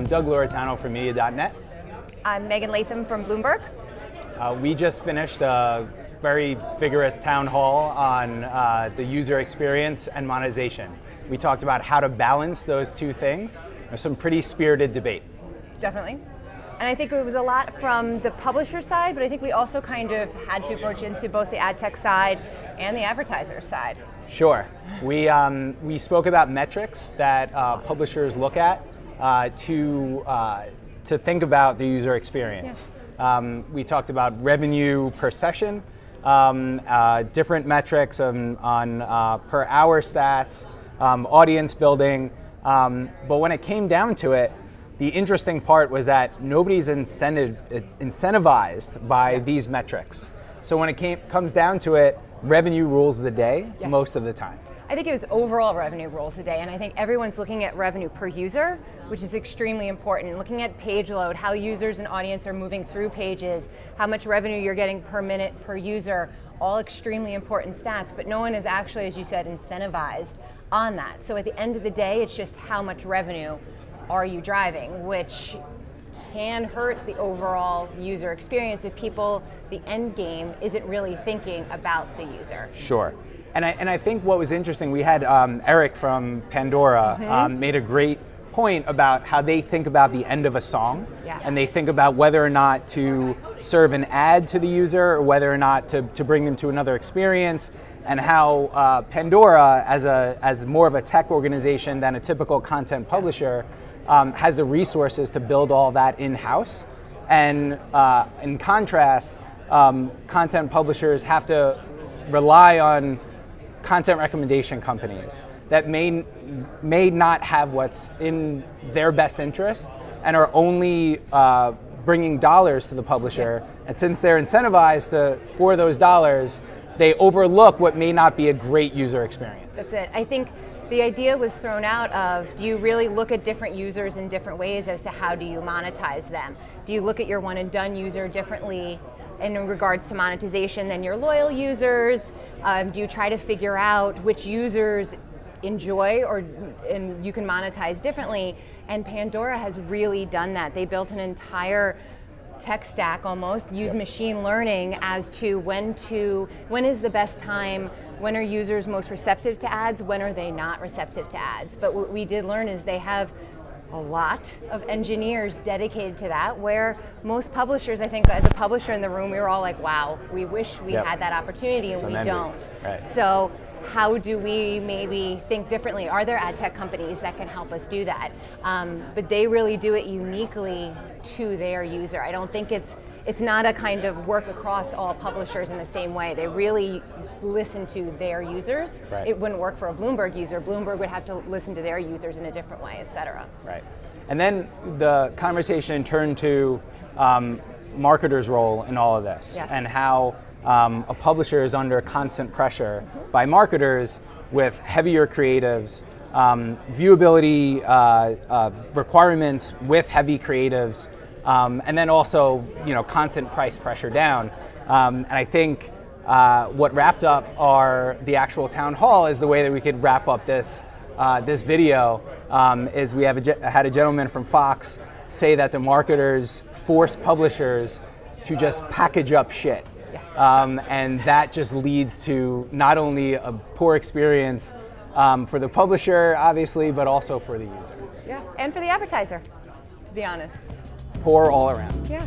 Doug Lauretano from Media.net. I'm Megan Latham from Bloomberg. We just finished a very vigorous town hall on the user experience and monetization. We talked about how to balance those two things. There's some pretty spirited debate. Definitely. And I think it was a lot from the publisher side, but I think we also kind of had to approach into both the ad tech side and the advertiser side. Sure. We spoke about metrics that publishers look at to think about the user experience. Yeah. We talked about revenue per session, different metrics on per hour stats, audience building. But when it came down to it, the interesting part was that nobody's incentivized by these metrics. So when it comes down to it, revenue rules the day. Yes. Most of the time. I think it was overall revenue rules the day, and I think everyone's looking at revenue per user, which is extremely important. Looking at page load, how users and audience are moving through pages, how much revenue you're getting per minute per user, all extremely important stats, but no one is actually, as you said, incentivized on that. So at the end of the day, it's just how much revenue are you driving, which can hurt the overall user experience if people, the end game, isn't really thinking about the user. Sure. And I think what was interesting, we had Eric from Pandora made a great point about how they think about the end of a song. Yeah. And they think about whether or not to serve an ad to the user or whether or not to bring them to another experience, and how Pandora, as more of a tech organization than a typical content publisher, has the resources to build all that in-house. And in contrast, content publishers have to rely on content recommendation companies that may not have what's in their best interest and are only bringing dollars to the publisher. Yeah. And since they're incentivized for those dollars, they overlook what may not be a great user experience. That's it. I think the idea was thrown out of, do you really look at different users in different ways as to how do you monetize them? Do you look at your one and done user differently in regards to monetization than your loyal users? Do you try to figure out which users enjoy and you can monetize differently? And Pandora has really done that. They built an entire tech stack almost, use machine learning as to when is the best time, when are users most receptive to ads, when are they not receptive to ads. But what we did learn is they have a lot of engineers dedicated to that, where most publishers, I think as a publisher in the room, we were all like, wow, we wish we had that opportunity, and we don't. Right. So how do we maybe think differently? Are there ad tech companies that can help us do that? But they really do it uniquely to their user. I don't think it's not a kind of work across all publishers in the same way. They really listen to their users. Right. It wouldn't work for a Bloomberg user. Bloomberg would have to listen to their users in a different way, et cetera. Right. And then the conversation turned to marketers' role in all of this. Yes. And how a publisher is under constant pressure by marketers with heavier creatives, viewability requirements with heavy creatives, and then also constant price pressure down. And I think what wrapped up the actual town hall is the way that we could wrap up this video. Is we had a gentleman from Fox say that the marketers force publishers to just package up shit. Yes. And that just leads to not only a poor experience for the publisher, obviously, but also for the user. Yeah, and for the advertiser, to be honest. Poor all around. Yeah.